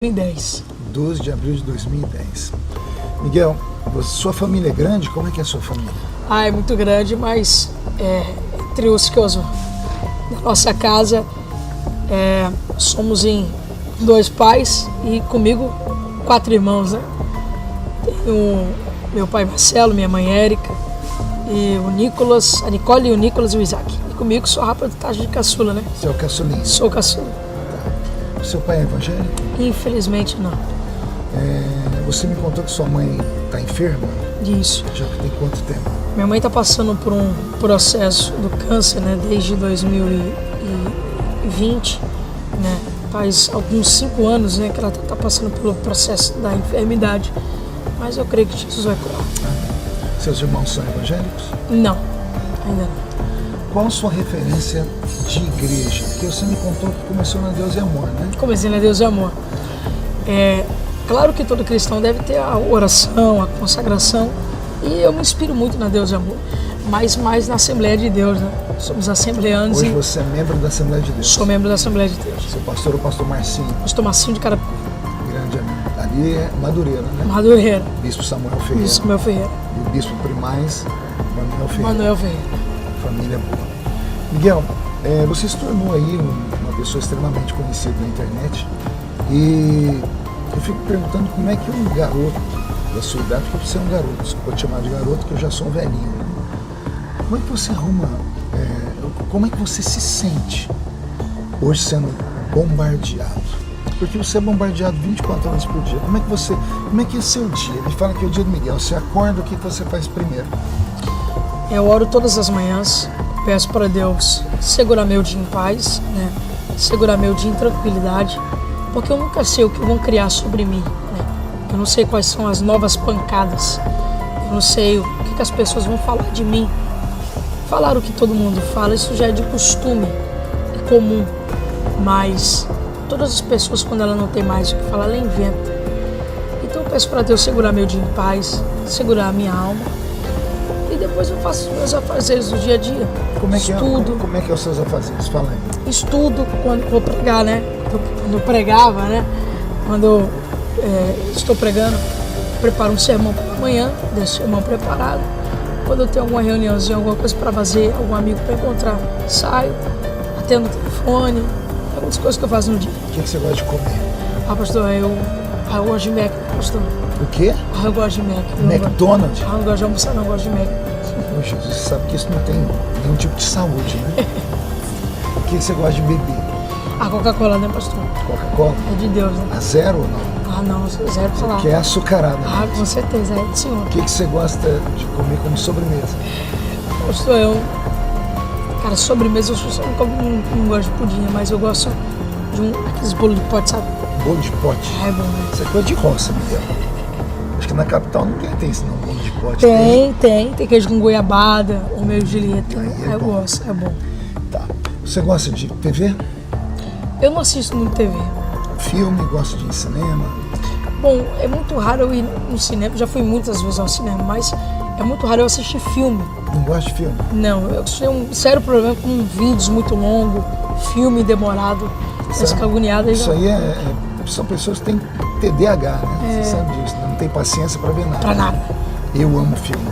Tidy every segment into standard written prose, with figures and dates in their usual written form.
2010. 12 de abril de 2010. Miguel, sua família é grande? Como é que é a sua família? É muito grande, mas entre os que da nossa casa somos em 2 pais e comigo 4 irmãos, né? Tenho meu pai Marcelo, minha mãe Érica, e o Nicolas, a Nicole, o Nicolas e o Isaac. E comigo sou a rapa de taxa de caçula, né? Você é o caçulinho? Sou o caçula. Tá. Seu pai é evangélico? Infelizmente não. Você me contou que sua mãe está enferma? Isso. Já tem quanto tempo? Minha mãe está passando por um processo do câncer, né? Desde 2020, né? Faz alguns 5 anos, né, que ela está passando pelo processo da enfermidade. Mas eu creio que Jesus vai curar. Seus irmãos são evangélicos? Não, ainda não. Qual a sua referência de igreja? Porque você me contou que começou na Deus e Amor, né? Comecei na Deus e Amor. Claro que todo cristão deve ter a oração, a consagração. E eu me inspiro muito na Deus e Amor. Mas mais na Assembleia de Deus, né? Somos assembleanos. Hoje você é membro da Assembleia de Deus? Sou membro da Assembleia de Deus. Seu pastor é o pastor Marcinho? Pastor Marcinho de Carapicuíba. Grande amigo. Ali é Madureira, né? Madureira. Bispo Samuel Ferreira. Bispo Samuel Ferreira. E o Bispo Primaz, Manuel Ferreira. Manuel Ferreira. Família boa. Miguel, você se tornou aí uma pessoa extremamente conhecida na internet e eu fico perguntando como é que um garoto da sua idade, porque você é um garoto, você pode chamar de garoto que eu já sou um velhinho, né? Como é que você como é que você se sente hoje sendo bombardeado? Porque você é bombardeado 24 horas por dia. Como é que é seu dia? Ele fala que é o dia do Miguel. Você acorda, o que você faz primeiro? Eu oro todas as manhãs, peço para Deus segurar meu dia em paz, né? Segurar meu dia em tranquilidade, porque eu nunca sei o que vão criar sobre mim, né? Eu não sei quais são as novas pancadas, eu não sei o que as pessoas vão falar de mim. Falar o que todo mundo fala, isso já é de costume, é comum, mas todas as pessoas, quando ela não tem mais o que falar, ela inventa. Então eu peço para Deus segurar meu dia em paz, segurar a minha alma, e depois eu faço os meus afazeres do dia a dia. Estudo. Como é que é os seus afazeres? Fala aí. Estudo quando vou pregar, né? Quando eu pregava, né? Quando eu estou pregando, preparo um sermão para amanhã, deixo o sermão preparado. Quando eu tenho alguma reuniãozinha, alguma coisa para fazer, algum amigo para encontrar, saio, atendo o telefone, algumas coisas que eu faço no dia. O que você gosta de comer? Pastor, eu gosto de Mac, pastor. O quê? Eu gosto de Mac. McDonald's? Eu não gosto de almoçar, não, eu gosto de Mac. Oh, Jesus, você sabe que isso não tem nenhum tipo de saúde, né? O que você gosta de beber? A Coca-Cola, né, pastor? Coca-Cola? É de Deus, né? A zero ou não? Não, zero pra lá. Que é açucarada. Com certeza, é do Senhor. O que você gosta de comer como sobremesa? Pastor, cara, sobremesa, eu não gosto de pudim, mas eu gosto de aqueles bolos de pote, sabe? Bolo de pote? É bom, né? Isso é coisa de roça, Miguel. Acho que na capital não tem isso não, bolo de pote. Tem queijo com goiabada, ou meio Julieta. Eu gosto, é bom. Tá. Você gosta de TV? Eu não assisto muito TV. Filme, gosta de ir em cinema? Bom, é muito raro eu ir no cinema, já fui muitas vezes ao cinema, mas é muito raro eu assistir filme. Não gosta de filme? Não, eu tenho um sério problema com vídeos muito longos, filme demorado, essa agoniada. Isso aí são pessoas que têm TDAH, né? Você sabe disso, não tem paciência para ver nada. Pra nada. Eu amo filme.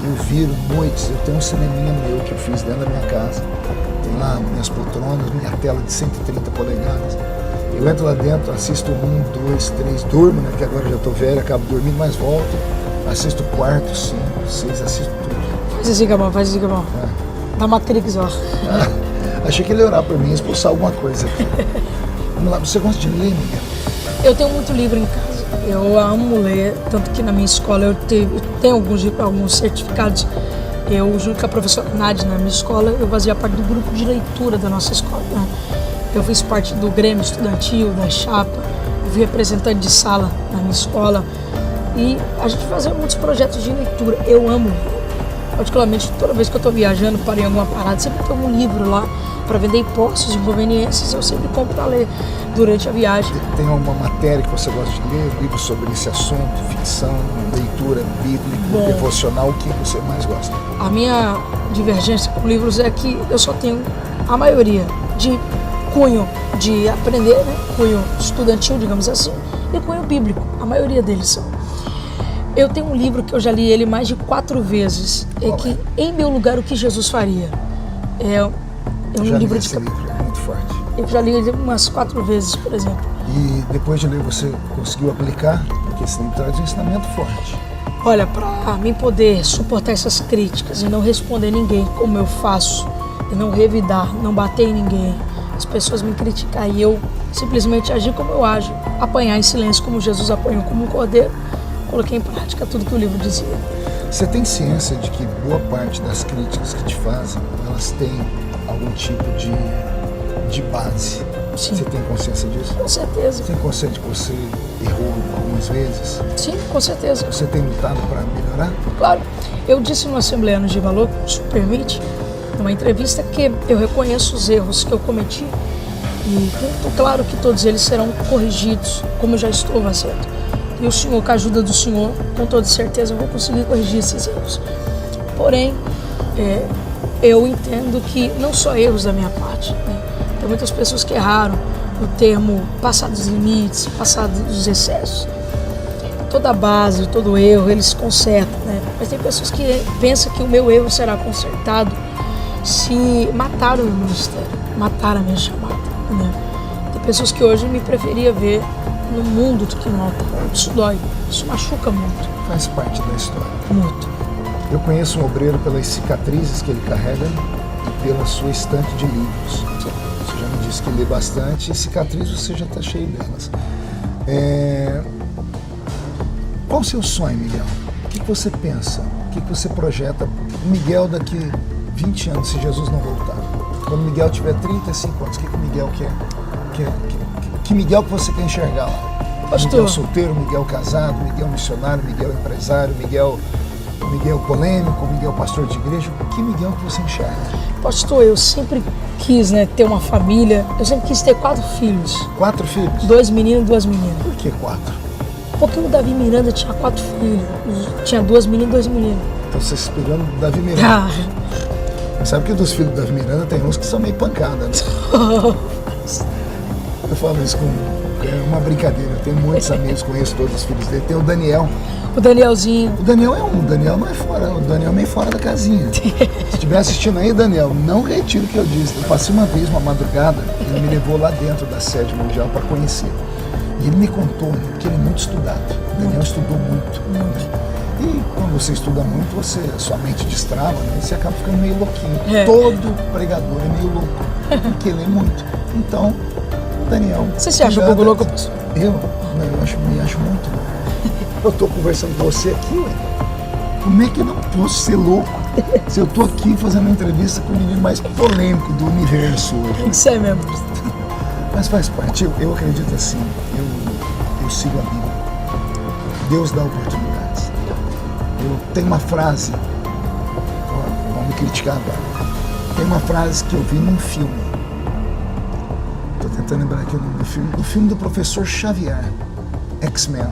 Eu viro noites, eu tenho um cineminha meu que eu fiz dentro da minha casa. Tem lá minhas poltronas, minha tela de 130 polegadas. Eu entro lá dentro, assisto 1, 2, 3, durmo, né? Que agora eu já tô velho, acabo dormindo, mas volto. Assisto 4, 5, 6, assisto tudo. Faz assim, Gabão, faz assim, Gabão. Da Matrix, ó. Achei que ele ia orar por mim e expulsar alguma coisa aqui. Vamos lá, você gosta de ler, Miguel? Eu tenho muito livro em casa. Eu amo ler, tanto que na minha escola eu tenho alguns certificados. Eu, junto com a professora Nádia, na minha escola, eu fazia parte do grupo de leitura da nossa escola, né? Eu fiz parte do Grêmio Estudantil, da Chapa, eu fui representante de sala na minha escola e a gente fazia muitos projetos de leitura. Eu amo ler. Particularmente, toda vez que eu estou viajando, parei em alguma parada, sempre tem algum livro lá para vender impostos e inconveniências, eu sempre compro para ler durante a viagem. Tem alguma matéria que você gosta de ler, livro sobre esse assunto, ficção, leitura bíblica, devocional, o que você mais gosta? A minha divergência com livros é que eu só tenho a maioria de cunho de aprender, né? Cunho estudantil, digamos assim, e cunho bíblico, a maioria deles são. Eu tenho um livro que eu já li ele mais de 4 vezes, que Em Meu Lugar, o que Jesus faria. É um já livro li de... esse livro, é muito forte. Eu já li ele umas 4 vezes, por exemplo. E depois de ler, você conseguiu aplicar? Porque esse livro traz um ensinamento forte. Olha, para mim poder suportar essas críticas e não responder ninguém como eu faço, e não revidar, não bater em ninguém, as pessoas me criticar e eu simplesmente agir como eu ajo, apanhar em silêncio como Jesus apanhou como um cordeiro, coloquei em prática tudo que o livro dizia. Você tem ciência de que boa parte das críticas que te fazem, elas têm algum tipo de base? Sim. Você tem consciência disso? Com certeza. Você tem consciência de que você errou algumas vezes? Sim, com certeza. Você tem lutado para melhorar? Claro. Eu disse no Assembleano de Valor, se permite, numa entrevista, que eu reconheço os erros que eu cometi e tenho claro que todos eles serão corrigidos, como eu já estou fazendo. E o Senhor, com a ajuda do Senhor, com toda certeza eu vou conseguir corrigir esses erros. Porém, eu entendo que não só erros da minha parte, né? Tem muitas pessoas que erraram no termo passar dos limites, passar dos excessos. Toda base, todo erro, eles consertam, né? Mas tem pessoas que pensam que o meu erro será consertado se mataram o meu ministério, mataram a minha chamada, né? Tem pessoas que hoje me preferia ver no mundo do que no altar. Isso dói, isso machuca muito. Faz parte da história. Muito. Eu conheço um obreiro pelas cicatrizes que ele carrega e pela sua estante de livros. Você já me disse que lê bastante e cicatrizes você já está cheio delas. Qual o seu sonho, Miguel? O que você pensa? O que você projeta? O Miguel daqui 20 anos, se Jesus não voltar. Quando o Miguel tiver 35 anos, o que o Miguel quer? Que Miguel que você quer enxergar lá? Pastor. Miguel solteiro, Miguel casado, Miguel missionário, Miguel empresário, Miguel polêmico, Miguel pastor de igreja. Que Miguel que você enxerga? Pastor, eu sempre quis, né, ter uma família. Eu sempre quis ter 4 filhos. 4 filhos? 2 meninos e 2 meninas. Por que 4? Porque o Davi Miranda tinha 4 filhos. Tinha 2 meninas e 2 meninos. Então você se inspirando no Davi Miranda. Sabe que dos filhos do Davi Miranda tem uns que são meio pancada, né? Eu falo isso com uma brincadeira. Eu tenho muitos amigos, conheço todos os filhos dele. Tem o Daniel. O Danielzinho. O Daniel é um. O Daniel não é fora. O Daniel é meio fora da casinha. Se estiver assistindo aí, Daniel, não retire o que eu disse. Eu passei uma vez, uma madrugada, ele me levou lá dentro da sede mundial para conhecer. E ele me contou que ele é muito estudado. O Daniel estudou muito. E quando você estuda muito, sua mente destrava, né? Você acaba ficando meio louquinho. Todo pregador é meio louco, porque lê muito. Então, Daniel... Você se acha um pouco louco, pessoal? Eu me acho muito louco. Eu estou conversando com você aqui, ué. Como é que eu não posso ser louco se eu estou aqui fazendo uma entrevista com o menino mais polêmico do universo hoje? Isso é mesmo. Mas faz parte. Eu acredito assim. Eu sigo a Bíblia. Deus dá oportunidades. Eu tenho uma frase, vão me criticar agora. Tem uma frase que eu vi num filme. Estou tentando lembrar aqui o nome do filme. O filme do professor Xavier, X-Men.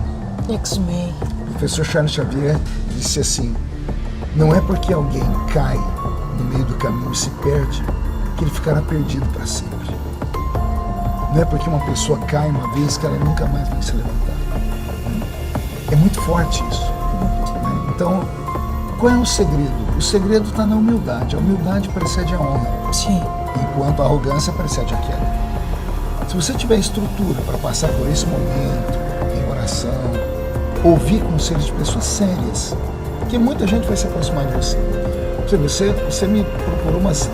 X-Men. O professor Charles Xavier disse assim: não é porque alguém cai no meio do caminho e se perde que ele ficará perdido para sempre. Não é porque uma pessoa cai uma vez que ela nunca mais vai se levantar. É muito forte isso. Então, qual é o segredo? O segredo está na humildade. A humildade precede a honra. Sim. Enquanto a arrogância precede a queda. Se você tiver estrutura para passar por esse momento, em oração, ouvir conselhos de pessoas sérias, porque muita gente vai se aproximar de você. Você me procurou umas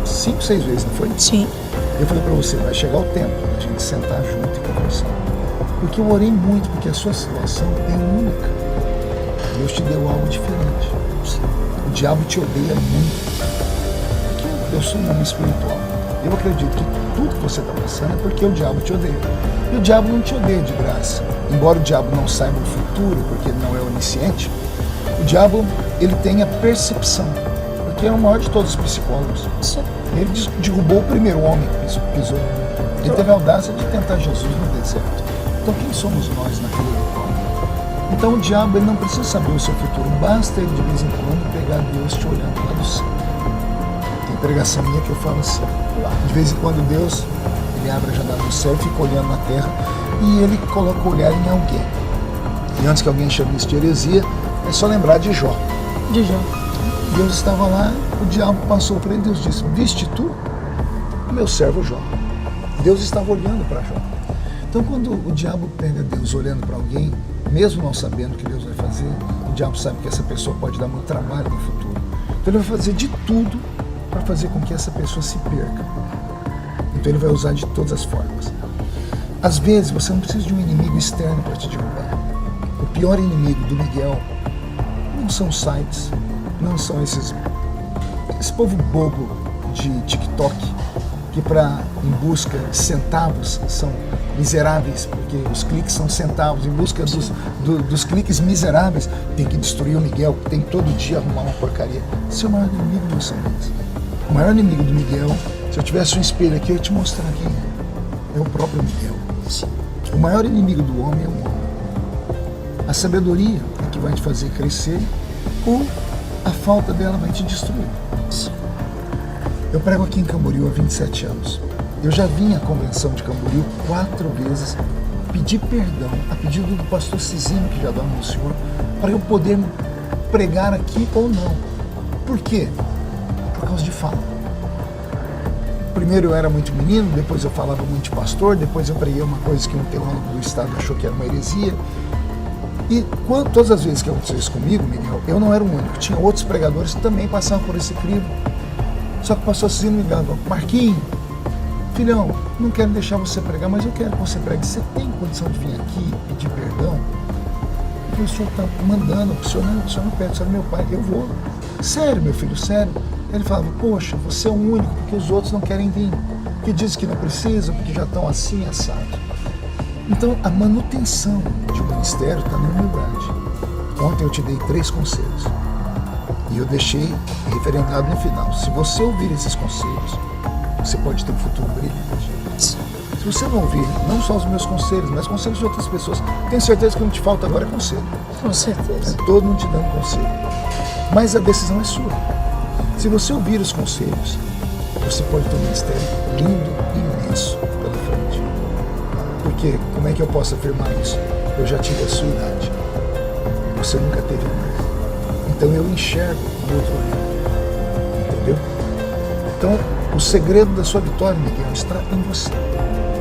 5, 6 vezes, não foi? Sim. Eu falei para você, vai chegar o tempo da gente sentar junto e conversar. Porque eu orei muito, porque a sua situação é única. Deus te deu algo diferente. O diabo te odeia muito. Porque eu sou um homem espiritual. Eu acredito que tudo que você está passando é porque o diabo te odeia. E o diabo não te odeia de graça. Embora o diabo não saiba o futuro, porque ele não é onisciente, o diabo, ele tem a percepção. Porque é o maior de todos os psicólogos. Sim. Ele derrubou o primeiro homem que pisou. Ele teve a audácia de tentar Jesus no deserto. Então quem somos nós naquele local? Então o diabo, ele não precisa saber o seu futuro. Basta ele de vez em quando pegar Deus te olhando lá do céu. Tem pregação minha que eu falo assim. De vez em quando Deus, ele abre a janela do céu e fica olhando na terra. e ele coloca o olhar em alguém. E antes que alguém chame isso de heresia, é só lembrar de Jó. De Jó. Deus estava lá, o diabo passou por ele, Deus disse, viste tu, meu servo Jó. Deus estava olhando para Jó. Então quando o diabo pega Deus olhando para alguém, mesmo não sabendo o que Deus vai fazer, o diabo sabe que essa pessoa pode dar muito trabalho no futuro. Então ele vai fazer de tudo para fazer com que essa pessoa se perca. Então ele vai usar de todas as formas. Às vezes você não precisa de um inimigo externo para te derrubar. O pior inimigo do Miguel não são sites, não são esse povo bobo de TikTok, que em busca de centavos são miseráveis, porque os cliques são centavos, em busca dos cliques miseráveis, tem que destruir o Miguel, tem que todo dia arrumar uma porcaria. Esse é o maior inimigo do São Luís. O maior inimigo do Miguel, se eu tivesse um espelho aqui, eu ia te mostrar quem é. É o próprio Miguel. O maior inimigo do homem é o homem. A sabedoria é que vai te fazer crescer, ou a falta dela vai te destruir. Eu prego aqui em Camboriú há 27 anos. Eu já vim à convenção de Camboriú 4 vezes pedir perdão, a pedido do pastor Cizinho, que já dorme no Senhor, para eu poder pregar aqui ou não. Por quê? Por causa de fala. Primeiro eu era muito menino, depois eu falava muito de pastor, depois eu preguei uma coisa que um teólogo do Estado achou que era uma heresia. E todas as vezes que aconteceu isso comigo, Miguel, eu não era o único. Tinha outros pregadores que também passavam por esse crivo. Só que o pastor Cizinho me ligava, Marquinhos, filhão, não quero deixar você pregar, mas eu quero que você pregue. Você tem condição de vir aqui pedir perdão? Porque o senhor está mandando, o senhor não pede, o senhor é meu pai, eu vou. Sério, meu filho, sério. Ele falava, poxa, você é o único, porque os outros não querem vir. Porque dizem que não precisam, porque já estão assim, assado. Então, a manutenção de um ministério está na humildade. Ontem eu te dei 3 conselhos. E eu deixei referendado no final. Se você ouvir esses conselhos, você pode ter um futuro brilhante. Se você não ouvir, não só os meus conselhos, mas conselhos de outras pessoas, tenho certeza que não te falta agora é conselho. Com certeza. É todo mundo te dando conselho. Mas a decisão é sua. Se você ouvir os conselhos, você pode ter um ministério lindo e imenso pela frente. Porque, como é que eu posso afirmar isso? Eu já tive a sua idade. Você nunca teve mais. Então eu enxergo do outro olhar. Entendeu? Então, o segredo da sua vitória, Miguel, está em você.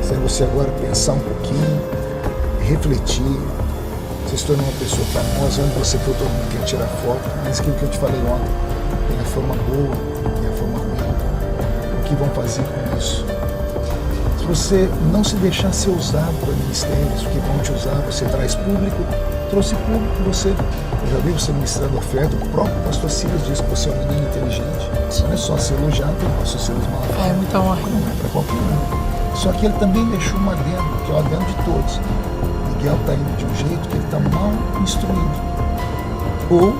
Se você agora pensar um pouquinho, refletir, você se tornou uma pessoa famosa, onde você for, todo mundo quer tirar foto, mas aquilo que eu te falei ontem, tem a forma boa, tem a forma ruim. O que vão fazer com isso? Se você não se deixar ser usado para ministérios que vão te usar, você traz público, trouxe público, eu já vi você ministrando oferta, o próprio pastor Silas disse que você é um menino inteligente. Não é só ser elogiado pelo pastor Silas Malafaia. É muita honra. Não é para qualquer um. Só que ele também deixou um adendo, que é o adendo de todos. Miguel está indo de um jeito que ele está mal instruído. Ou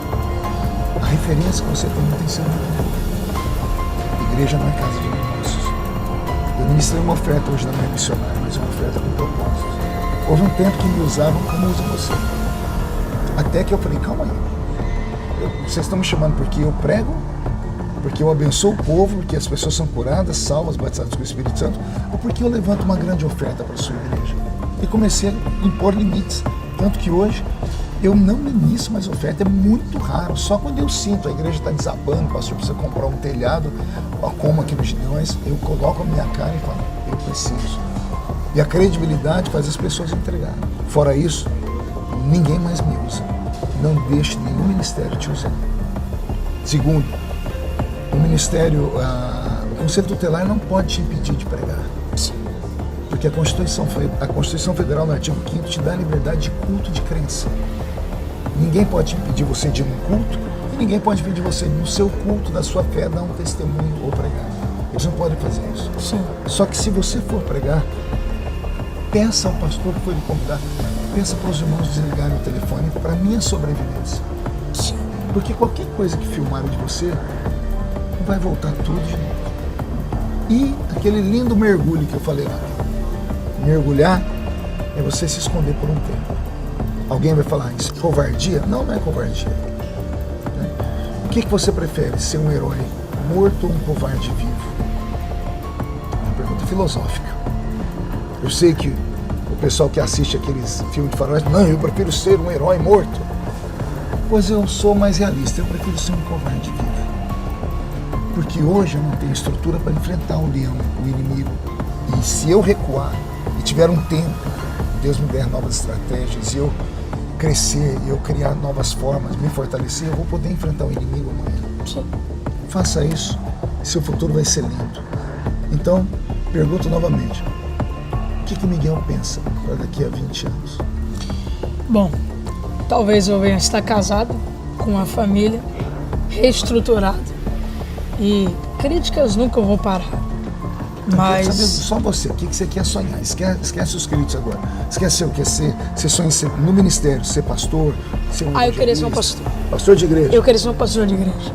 a referência que você tem sido muito boa. Igreja não é casa de negócios. Eu ministrei uma oferta hoje na minha missionária, mas uma oferta com propósito. Houve um tempo que me usavam como usa você. Até que eu falei, calma aí. Vocês estão me chamando porque eu prego, porque eu abençoo o povo, porque as pessoas são curadas, salvas, batizadas com o Espírito Santo, ou porque eu levanto uma grande oferta para a sua igreja. E comecei a impor limites. Tanto que hoje eu não ministro mais oferta, é muito raro. Só quando eu sinto a igreja está desabando, o pastor precisa comprar um telhado, como aqui nos Gideões, eu coloco a minha cara e falo, eu preciso. E a credibilidade faz as pessoas entregarem. Fora isso, ninguém mais me usa. Não deixe nenhum ministério te usar. Segundo, o ministério, o Conselho Tutelar não pode te impedir de pregar. Porque a Constituição Federal, no artigo 5º, te dá a liberdade de culto de crença. Ninguém pode impedir você de ir num culto e ninguém pode impedir você, no seu culto, da sua fé, dar um testemunho ou pregar. Eles não podem fazer isso. Sim. Só que se você for pregar, peça ao pastor que foi lhe convidar, peça para os irmãos desligarem o telefone para a minha sobrevivência. Sim. Porque qualquer coisa que filmaram de você, vai voltar tudo de novo. E aquele lindo mergulho que eu falei lá. Mergulhar é você se esconder por um tempo. Alguém vai falar, isso é covardia? Não, não é covardia. O que você prefere, ser um herói morto ou um covarde vivo? É uma pergunta filosófica. Eu sei que O pessoal que assiste aqueles filmes de faroeste, não, eu prefiro ser um herói morto. Pois eu sou mais realista, eu prefiro ser um covarde vivo. Porque hoje eu não tenho estrutura para enfrentar o leão, o inimigo. E se eu recuar e tiver um tempo, Deus me der novas estratégias, e eu crescer, e eu criar novas formas, me fortalecer, eu vou poder enfrentar o inimigo amanhã. Sim. Faça isso, seu futuro vai ser lindo. Então, pergunto novamente, o que o Miguel pensa para daqui a 20 anos? Bom, talvez eu venha estar casado com uma família, reestruturado. E críticas nunca vou parar. Eu quero saber Mas só você, o que você quer sonhar? Esquece os críticos agora. Esquece o que? Você sonha em ser no ministério, ser pastor? Ser um eu queria ser um evangelista? pastor. Pastor de igreja? Eu queria ser um pastor de igreja.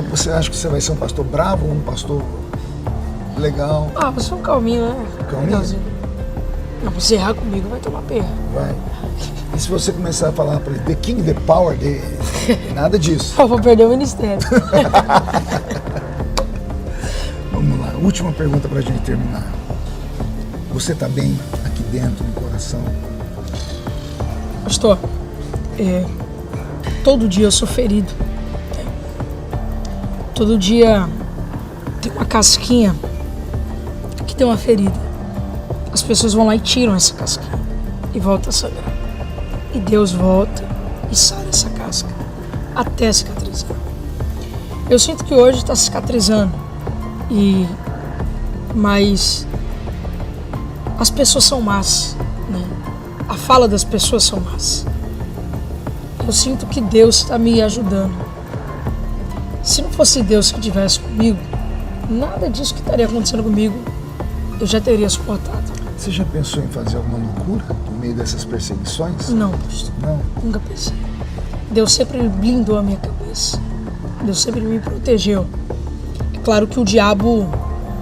Você acha que você vai ser um pastor bravo ou um pastor legal? Você é um calminho, né? Calminho? Legalzinho. Não, você errar comigo vai tomar perra. Vai. E se você começar a falar para ele, the king, the power, nada disso. Eu vou perder o ministério. Vamos lá, última pergunta para a gente terminar. Você está bem aqui dentro do coração? Pastor, todo dia eu sou ferido. Todo dia tem uma casquinha que tem uma ferida. As pessoas vão lá e tiram essa casquinha e volta a sangrar. E Deus volta e sara essa casca até cicatrizar. Eu sinto que hoje está cicatrizando, mas as pessoas são más, né? A fala das pessoas são más. Eu sinto que Deus está me ajudando. Se não fosse Deus que estivesse comigo, nada disso que estaria acontecendo comigo eu já teria suportado. Você já pensou em fazer alguma loucura no meio dessas perseguições? Não, pastor. Não? Nunca pensei. Deus sempre blindou a minha cabeça. Deus sempre me protegeu. É claro que o diabo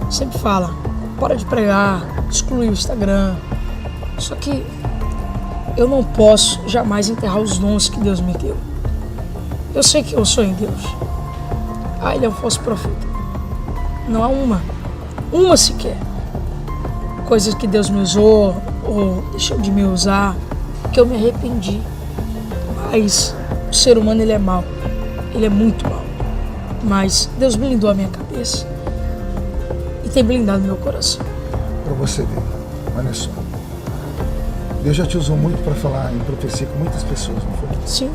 sempre fala, para de pregar, exclui o Instagram. Só que eu não posso jamais enterrar os dons que Deus me deu. Eu sei que eu sou em Deus. Ele é um falso profeta. Não há uma sequer. Coisas que Deus me usou ou deixou de me usar, que eu me arrependi. Mas o ser humano, ele é mau. Ele é muito mau. Mas Deus blindou a minha cabeça e tem blindado meu coração. Para você ver, olha só. Deus já te usou muito para falar em profecia com muitas pessoas, não foi? Sim.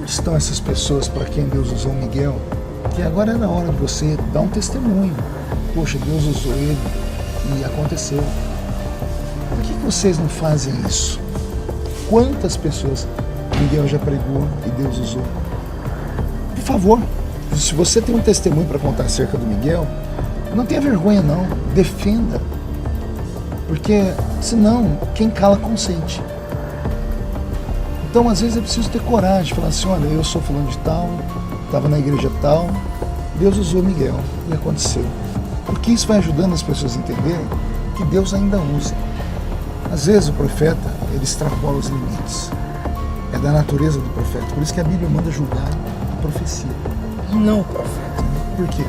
Onde estão essas pessoas para quem Deus usou Miguel? Que agora é na hora de você dar um testemunho. Poxa, Deus usou ele e aconteceu. Por que vocês não fazem isso? Quantas pessoas Miguel já pregou e Deus usou? Por favor, se você tem um testemunho para contar acerca do Miguel, não tenha vergonha não, defenda. Porque senão, quem cala consente. Então às vezes é preciso ter coragem de falar assim, olha, eu sou fulano de tal, estava na igreja tal, Deus usou Miguel e aconteceu. Porque isso vai ajudando as pessoas a entenderem que Deus ainda usa. Às vezes o profeta, ele extrapola os limites. É da natureza do profeta. Por isso que a Bíblia manda julgar a profecia. Não, profeta. Por quê?